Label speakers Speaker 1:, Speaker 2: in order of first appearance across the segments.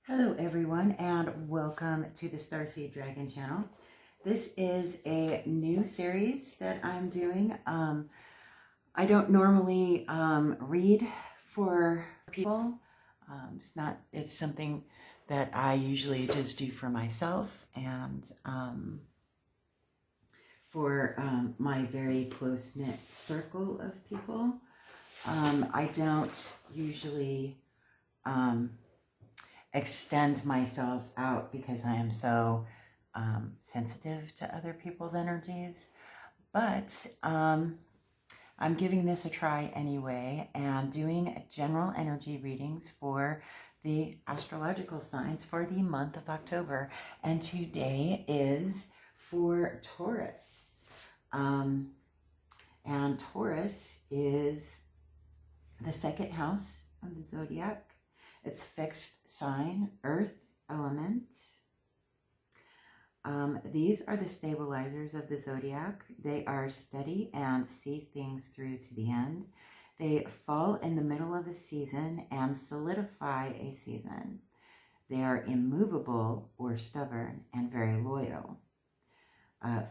Speaker 1: Hello everyone and welcome to the Starseed Dragon channel. This is a new series that I'm doing. I don't normally read for people. It's something that I usually just do for myself and for my very close-knit circle of people. I don't usually extend myself out because I am so sensitive to other people's energies. But I'm giving this a try anyway and doing general energy readings for the astrological signs for the month of October. And today is for Taurus. And Taurus is the second house of the zodiac. It's fixed sign, earth element. These are the stabilizers of the zodiac. They are steady and see things through to the end. They fall in the middle of a season and solidify a season. They are immovable or stubborn and very loyal.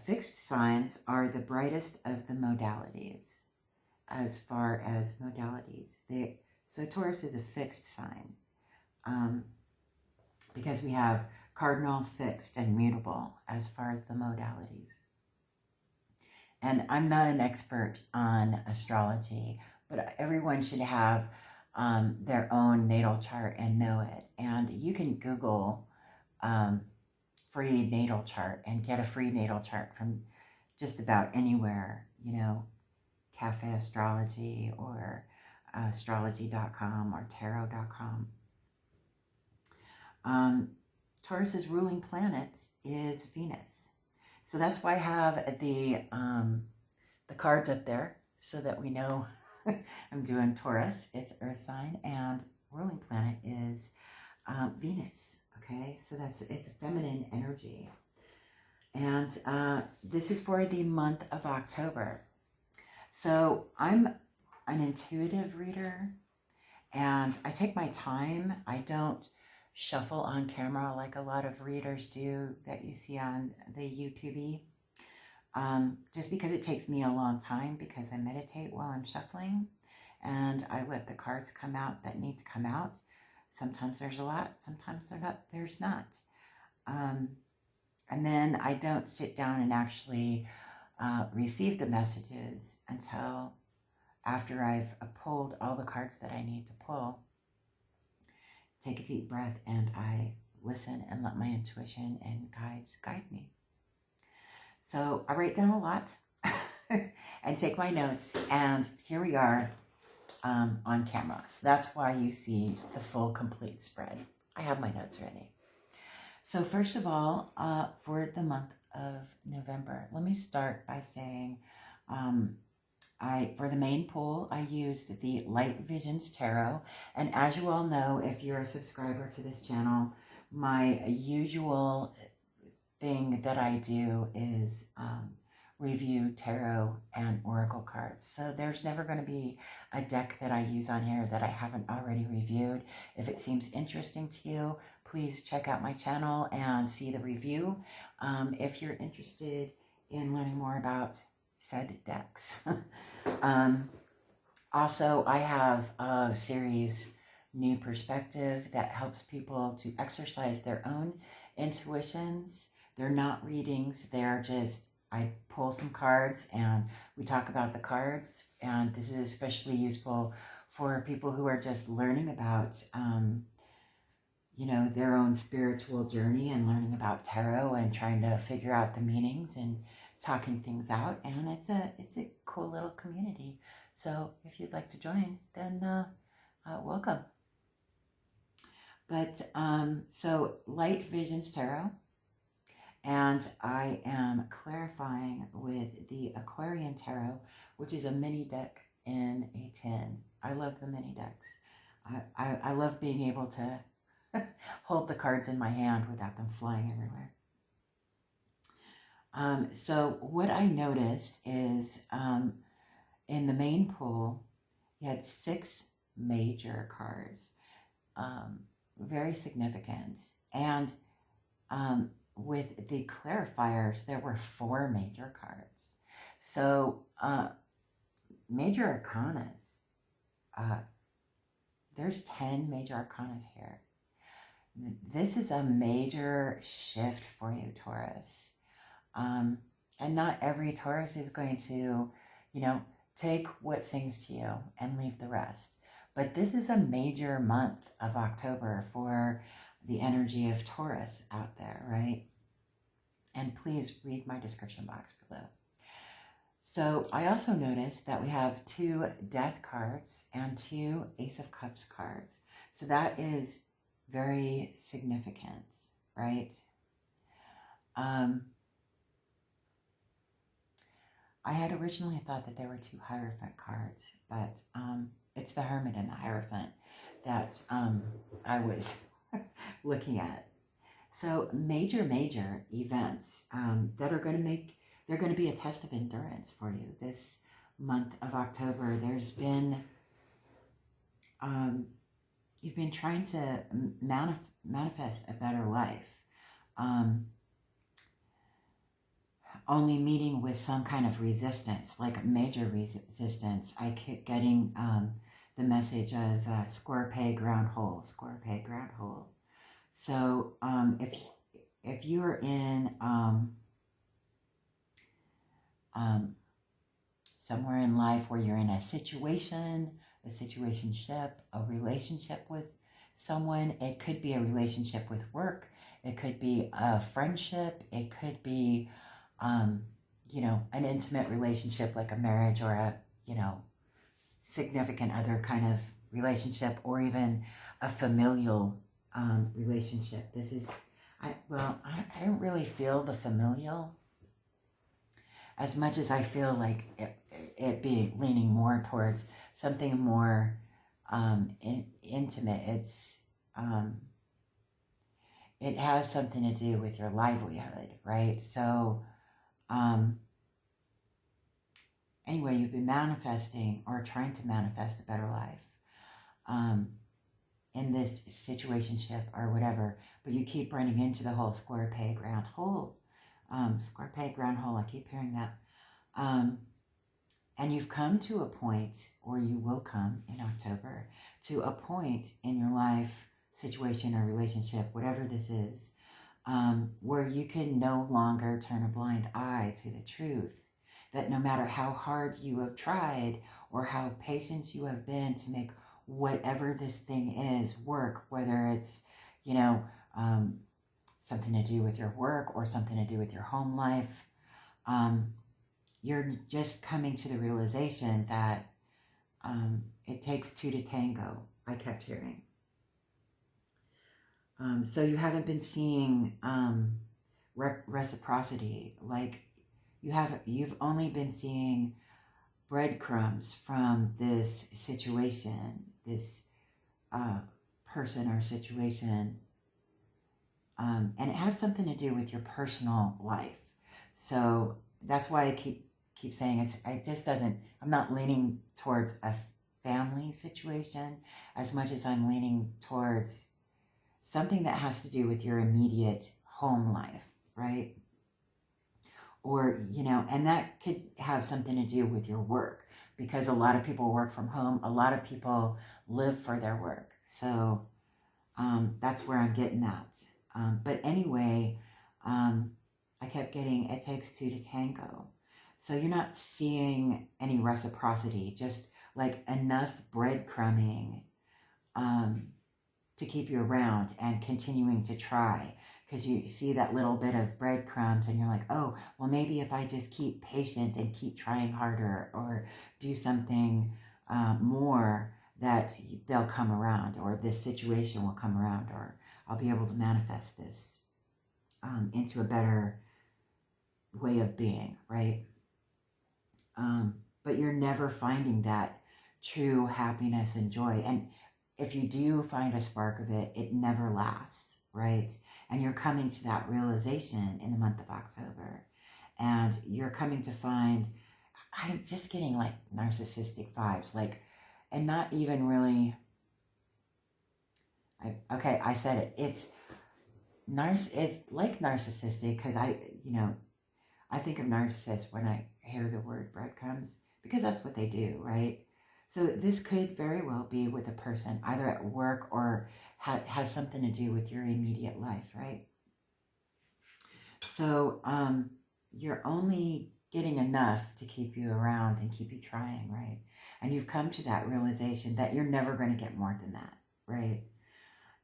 Speaker 1: Fixed signs are the brightest of the modalities as far as modalities. So Taurus is a fixed sign. Because we have cardinal, fixed, and mutable as far as the modalities. And I'm not an expert on astrology, but everyone should have their own natal chart and know it. And you can Google free natal chart and get a free natal chart from just about anywhere, Cafe Astrology or astrology.com or tarot.com. Taurus's ruling planet is Venus. So that's why I have the cards up there so that we know I'm doing Taurus. It's earth sign and ruling planet is Venus. Okay, so it's feminine energy. And this is for the month of October. So I'm an intuitive reader and I take my time. I don't shuffle on camera like a lot of readers do that you see on the YouTube. Just because it takes me a long time because I meditate while I'm shuffling and I let the cards come out that need to come out. Sometimes there's a lot, sometimes there's not. And then I don't sit down and actually receive the messages until after I've pulled all the cards that I need to pull. Take a deep breath and I listen and let my intuition and guides guide me. So I write down a lot and take my notes, and here we are on camera. So that's why you see the full complete spread. I have my notes ready. So first of all, for the month of November, let me start by saying for the main pull, I used the Light Visions Tarot. And as you all know, if you're a subscriber to this channel, my usual thing that I do is review tarot and oracle cards. So there's never going to be a deck that I use on here that I haven't already reviewed. If it seems interesting to you, please check out my channel and see the review. If you're interested in learning more about said decks. Also, I have a series, New Perspective, that helps people to exercise their own intuitions. They're not readings, they're just, I pull some cards and we talk about the cards. And this is especially useful for people who are just learning about, their own spiritual journey and learning about tarot and trying to figure out the meanings and talking things out. And it's a cool little community. So if you'd like to join, then welcome. But so Light Visions Tarot, and I am clarifying with the Aquarian Tarot, which is a mini deck in a tin. I love the mini decks. I love being able to hold the cards in my hand without them flying everywhere. So what I noticed is in the main pull, you had 6 major cards. very significant. And with the clarifiers, there were 4 major cards. So major arcanas, there's 10 major arcanas here. This is a major shift for you, Taurus. And not every Taurus is going to, take what sings to you and leave the rest. But this is a major month of October for the energy of Taurus out there, right? And please read my description box below. So I also noticed that we have 2 Death cards and 2 Ace of Cups cards. So that is very significant, right? I had originally thought that there were 2 Hierophant cards, but it's the Hermit and the Hierophant that I was looking at. So major events that are going to they're going to be a test of endurance for you this month of October. There's been, you've been trying to manifest a better life. Only meeting with some kind of resistance, like major resistance. I keep getting the message of square peg, round hole, square peg, round hole. So if you're in somewhere in life where you're in a situationship, a relationship with someone, it could be a relationship with work, it could be a friendship, it could be an intimate relationship like a marriage or a, significant other kind of relationship, or even a familial relationship. This is, I don't really feel the familial as much as I feel like it being leaning more towards something more intimate. It's it has something to do with your livelihood, right? So anyway, you've been manifesting or trying to manifest a better life in this situationship or whatever, but you keep running into the whole square peg, round hole. Square peg, round hole, I keep hearing that. And you've come to a point, or you will come in October, to a point in your life, situation or relationship, whatever this is, where you can no longer turn a blind eye to the truth. That no matter how hard you have tried or how patient you have been to make whatever this thing is work, whether it's, something to do with your work or something to do with your home life, you're just coming to the realization that it takes 2 to tango, I kept hearing. So you haven't been seeing reciprocity, like you've only been seeing breadcrumbs from this situation, this person or situation, and it has something to do with your personal life. So that's why I keep saying I'm not leaning towards a family situation as much as I'm leaning towards something that has to do with your immediate home life, right? Or, and that could have something to do with your work, because a lot of people work from home. A lot of people live for their work. So that's where I'm getting at. But anyway, I kept getting, it takes 2 to tango. So you're not seeing any reciprocity, just like enough breadcrumbing to keep you around and continuing to try. Because you see that little bit of breadcrumbs and you're like, oh, well, maybe if I just keep patient and keep trying harder or do something more, that they'll come around, or this situation will come around, or I'll be able to manifest this into a better way of being, right? But you're never finding that true happiness and joy. And if you do find a spark of it, it never lasts, right? And you're coming to that realization in the month of October. And you're coming to find, I'm just getting like narcissistic vibes, like, and not even really, Okay, I said it. It's like narcissistic because I think of narcissists when I hear the word breadcrumbs because that's what they do, right? So this could very well be with a person either at work or has something to do with your immediate life, right? So you're only getting enough to keep you around and keep you trying, right? And you've come to that realization that you're never going to get more than that, right?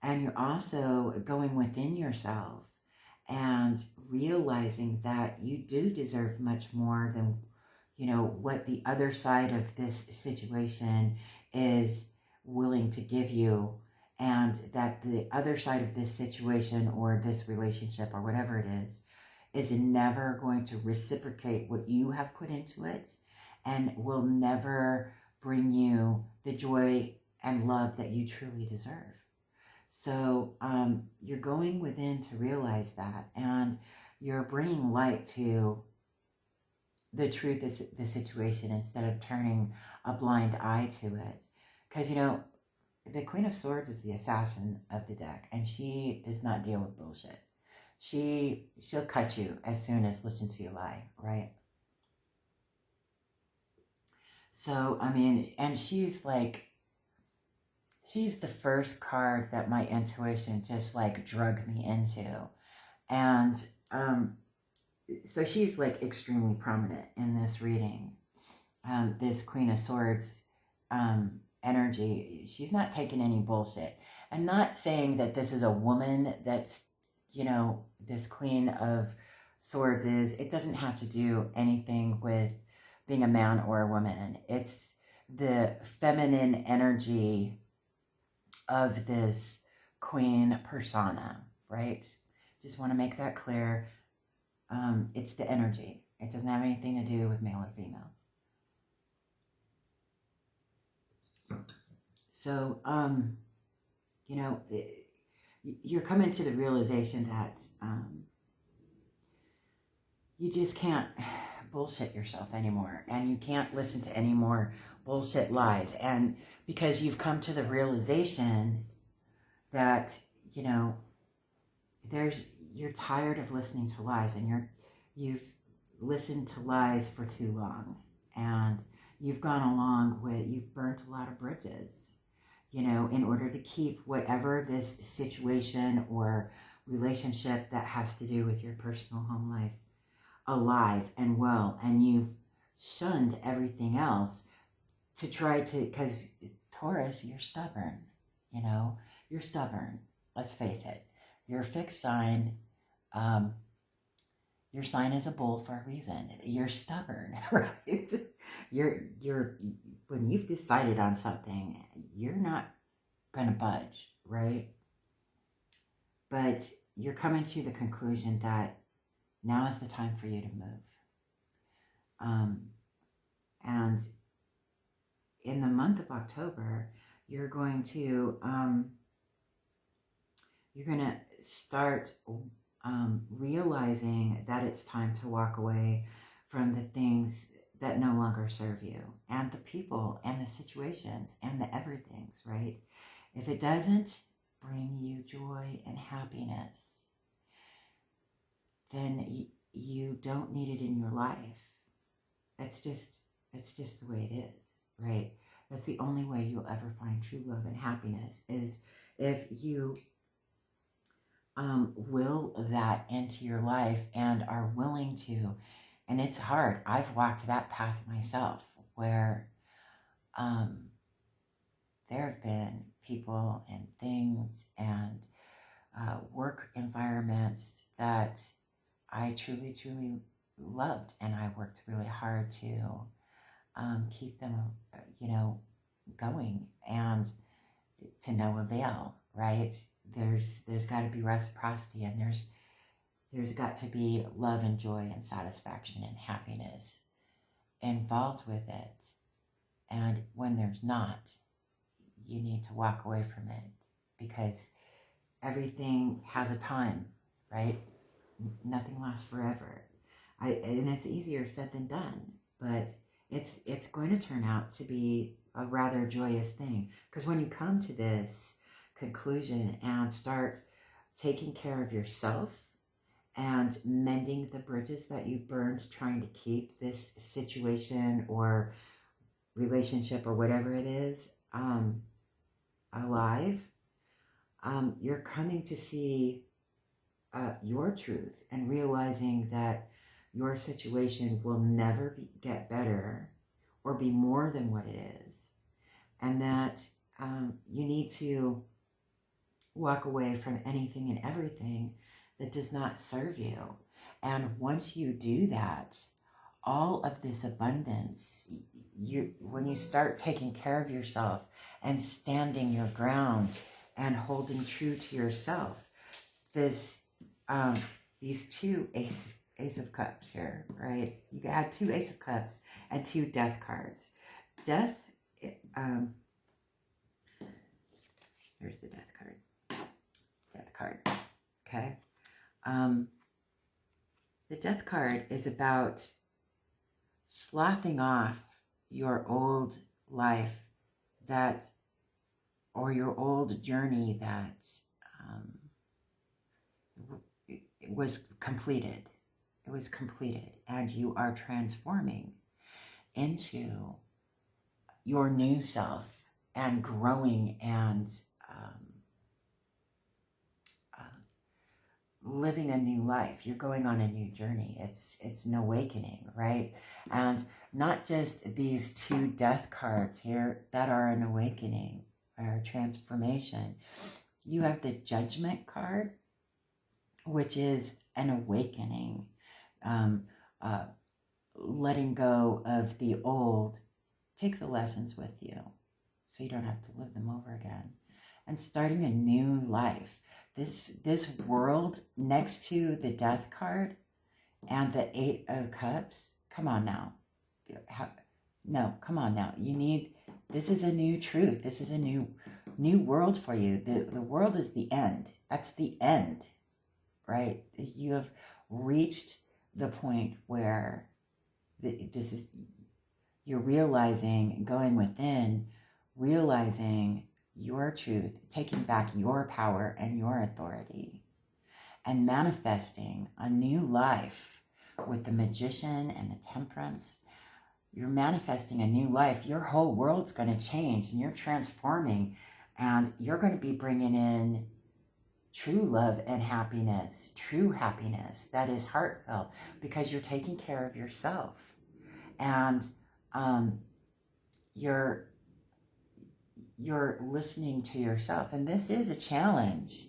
Speaker 1: And you're also going within yourself and realizing that you do deserve much more than, what the other side of this situation is willing to give you. And that the other side of this situation or this relationship or whatever it is never going to reciprocate what you have put into it and will never bring you the joy and love that you truly deserve. So you're going within to realize that, and you're bringing light to the truth of the situation instead of turning a blind eye to it. Because, the Queen of Swords is the assassin of the deck, and she does not deal with bullshit. She'll cut you as soon as listen to you lie, right? So, and she's the first card that my intuition just drug me into. And so she's extremely prominent in this reading. This Queen of Swords energy, she's not taking any bullshit. I'm not saying that this is a woman that's, this Queen of Swords is. It doesn't have to do anything with being a man or a woman. It's the feminine energy of this queen persona, right? Just want to make that clear. It's the energy. It doesn't have anything to do with male or female. So, you're coming to the realization that you just can't bullshit yourself anymore, and you can't listen to any more bullshit lies. And because you've come to the realization that, you're tired of listening to lies, and you've listened to lies for too long, and you've burnt a lot of bridges, in order to keep whatever this situation or relationship that has to do with your personal home life alive and well. And you've shunned everything else to try to, because Taurus, you're stubborn, you're stubborn. Let's face it. You're a fixed sign. Your sign is a bull for a reason. You're stubborn, right? You're when you've decided on something, you're not gonna budge, right? But you're coming to the conclusion that now is the time for you to move. And in the month of October, you're going to start realizing that it's time to walk away from the things that no longer serve you, and the people and the situations and the everythings, right? If it doesn't bring you joy and happiness, then you don't need it in your life. It's just the way it is, right? That's the only way you'll ever find true love and happiness, is if you will that into your life and are willing to. And it's hard. I've walked that path myself, where there have been people and things and work environments that I truly, truly loved, and I worked really hard to keep them, going, and to no avail, right? There's got to be reciprocity, and there's got to be love and joy and satisfaction and happiness involved with it. And when there's not, you need to walk away from it, because everything has a time, right? Nothing lasts forever. And it's easier said than done, but it's going to turn out to be a rather joyous thing. Because when you come to this conclusion and start taking care of yourself and mending the bridges that you burned trying to keep this situation or relationship or whatever it is alive, you're coming to see your truth and realizing that your situation will never get better or be more than what it is, and that you need to walk away from anything and everything that does not serve you. And once you do that, all of this abundance, when you start taking care of yourself and standing your ground and holding true to yourself, these two Ace of Cups here, right? You had 2 Ace of Cups and 2 Death cards. Death, here's the Death card. Death card, okay? The Death card is about sloughing off your old life or your old journey that it was completed. It was completed, and you are transforming into your new self and growing and living a new life. You're going on a new journey. It's an awakening, right? And not just these 2 Death cards here that are an awakening or transformation. You have the Judgment card, which is an awakening, letting go of the old. Take the lessons with you so you don't have to live them over again, and starting a new life. This world next to the Death card and the 8 of Cups, come on now. No, come on now. This is a new truth. This is a new world for you. The world is the end. That's the end, right? You have reached the point where you're realizing, going within, realizing your truth, taking back your power and your authority, and manifesting a new life with the Magician and the Temperance. You're manifesting a new life. Your whole world's going to change, and you're transforming, and you're going to be bringing in true love and happiness, true happiness that is heartfelt, because you're taking care of yourself, and you're listening to yourself. And this is a challenge.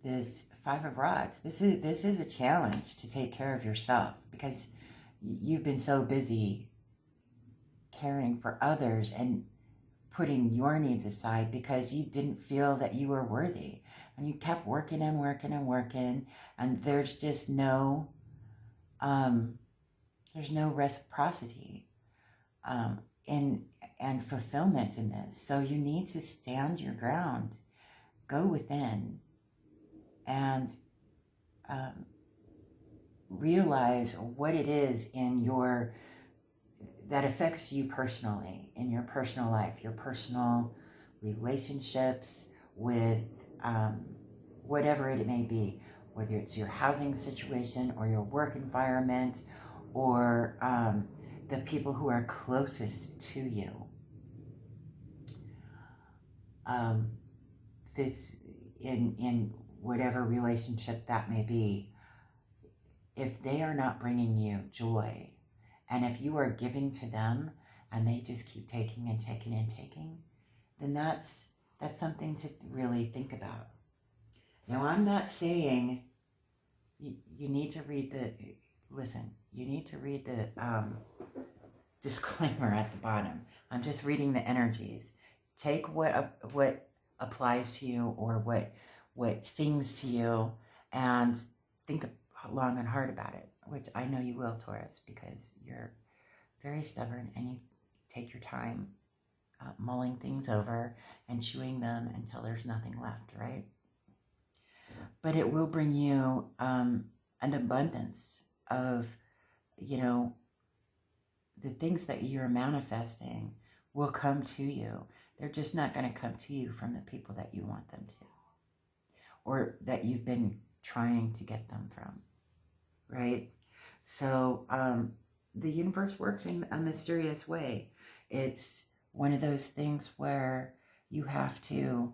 Speaker 1: This 5 of Rods, this is a challenge to take care of yourself, because you've been so busy caring for others and putting your needs aside because you didn't feel that you were worthy, and you kept working and working and working, and there's just no reciprocity and fulfillment in this. So you need to stand your ground, go within, and realize what it is that affects you personally, in your personal life, your personal relationships with whatever it may be, whether it's your housing situation or your work environment or the people who are closest to you. This in whatever relationship that may be, if they are not bringing you joy, and if you are giving to them and they just keep taking and taking and taking, then that's something to really think about. Now, I'm not saying you need to read you need to read the disclaimer at the bottom. I'm just reading the energies. Take what applies to you or what sings to you, and think long and hard about it, which I know you will, Taurus, because you're very stubborn and you take your time mulling things over and chewing them until there's nothing left, right? But it will bring you an abundance of, the things that you're manifesting will come to you. They're just not going to come to you from the people that you want them to, or that you've been trying to get them from, right? So the universe works in a mysterious way. It's one of those things where you have to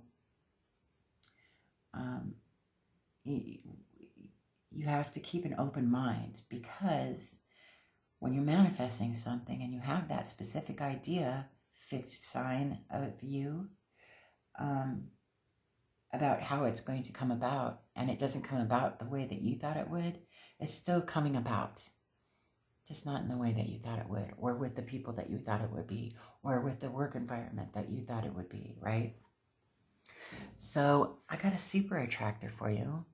Speaker 1: you have to keep an open mind, because when you're manifesting something and you have that specific idea, fixed sign of you, about how it's going to come about, and it doesn't come about the way that you thought it would, it's still coming about, just not in the way that you thought it would, or with the people that you thought it would be, or with the work environment that you thought it would be, right? So I got a super attractor for you.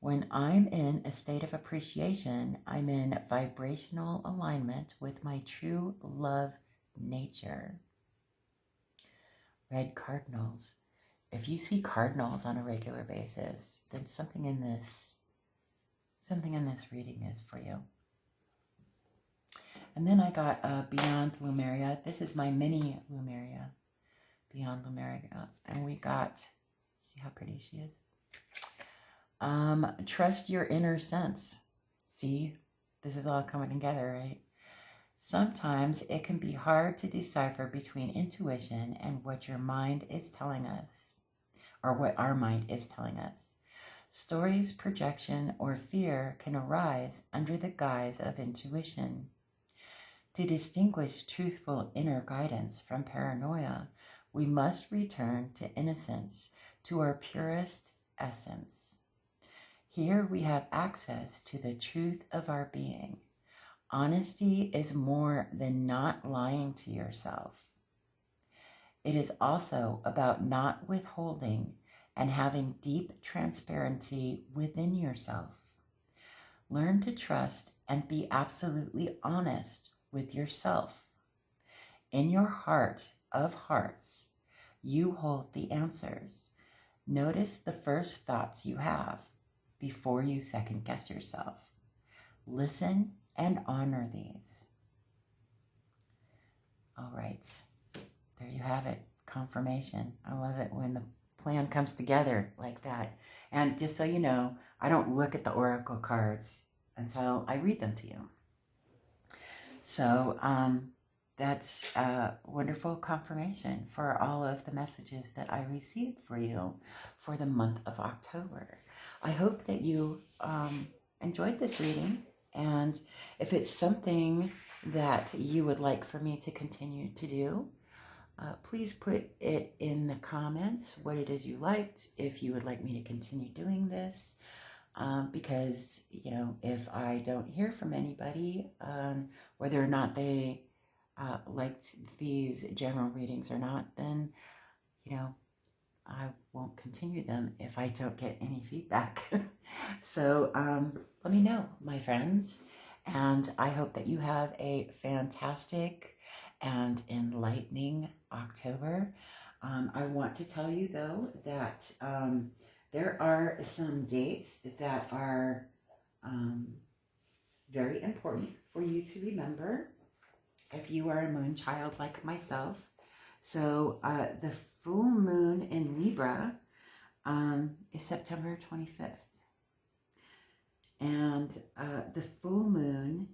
Speaker 1: When I'm in a state of appreciation, I'm in vibrational alignment with my true love nature. Red cardinals. If you see cardinals on a regular basis, then something in this reading is for you. And then I got Beyond Lumeria. This is my mini Lumeria. Beyond Lumeria. And we got, see how pretty she is? Trust your inner sense. See, this is all coming together, right? Sometimes it can be hard to decipher between intuition and what your mind is telling us, or what our mind is telling us. Stories, projection, or fear can arise under the guise of intuition. To distinguish truthful inner guidance from paranoia, we must return to innocence, to our purest essence. Here we have access to the truth of our being. Honesty is more than not lying to yourself. It is also about not withholding and having deep transparency within yourself. Learn to trust and be absolutely honest with yourself. In your heart of hearts, you hold the answers. Notice the first thoughts you have before you second guess yourself. Listen and honor these. All right, there you have it, confirmation. I love it when the plan comes together like that. And just so you know, I don't look at the oracle cards until I read them to you. So that's a wonderful confirmation for all of the messages that I received for you for the month of October. I hope that you enjoyed this reading, and if it's something that you would like for me to continue to do, please put it in the comments what it is you liked, if you would like me to continue doing this, because, you know, if I don't hear from anybody, whether or not they liked these general readings or not, then, you know, I won't continue them if I don't get any feedback. So let me know, my friends, and I hope that you have a fantastic and enlightening October. I want to tell you, though, that there are some dates that are very important for you to remember if you are a moon child like myself. So the full moon in Libra is September 25th. And the full moon,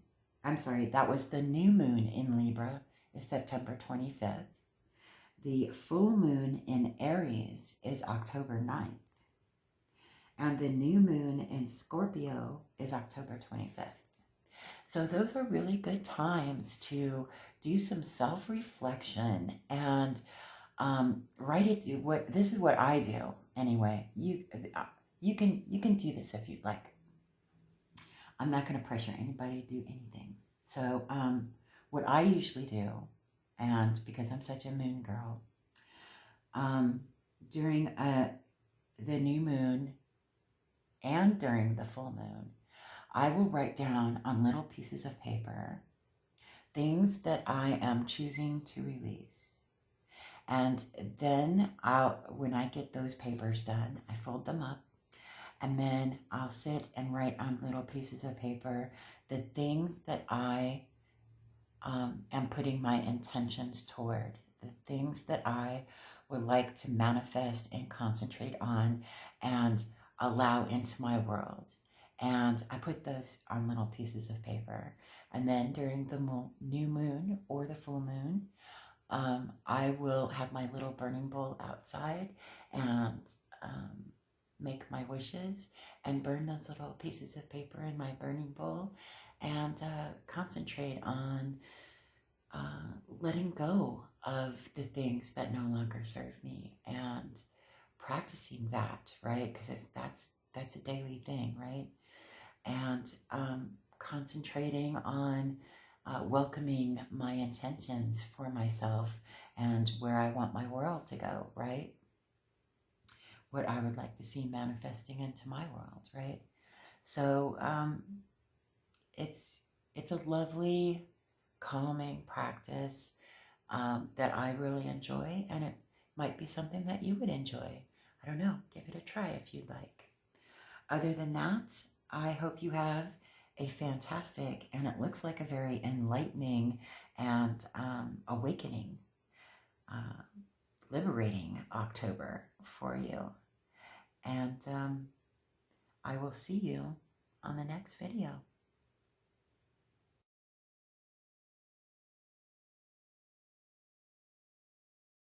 Speaker 1: I'm sorry, that was the new moon in Libra, is September 25th. The full moon in Aries is October 9th. And the new moon in Scorpio is October 25th. So those are really good times to do some self-reflection and write it. This is what I do anyway. You can do this if you'd like. I'm not going to pressure anybody to do anything. So what I usually do, and because I'm such a moon girl, during the new moon and during the full moon, I will write down on little pieces of paper things that I am choosing to release. And then when I get those papers done, I fold them up, and then I'll sit and write on little pieces of paper the things that I am putting my intentions toward the things that I would like to manifest and concentrate on and allow into my world. And I put those on little pieces of paper. And then during the new moon or the full moon, I will have my little burning bowl outside and make my wishes and burn those little pieces of paper in my burning bowl and concentrate on letting go of the things that no longer serve me and practicing that, right? Because that's a daily thing, right? And concentrating on welcoming my intentions for myself and where I want my world to go, right? What I would like to see manifesting into my world, right? So it's a lovely, calming practice that I really enjoy, and it might be something that you would enjoy. I don't know. Give it a try if you'd like. Other than that, I hope you have a fantastic, and it looks like a very enlightening and awakening, liberating October for you. And I will see you on the next video.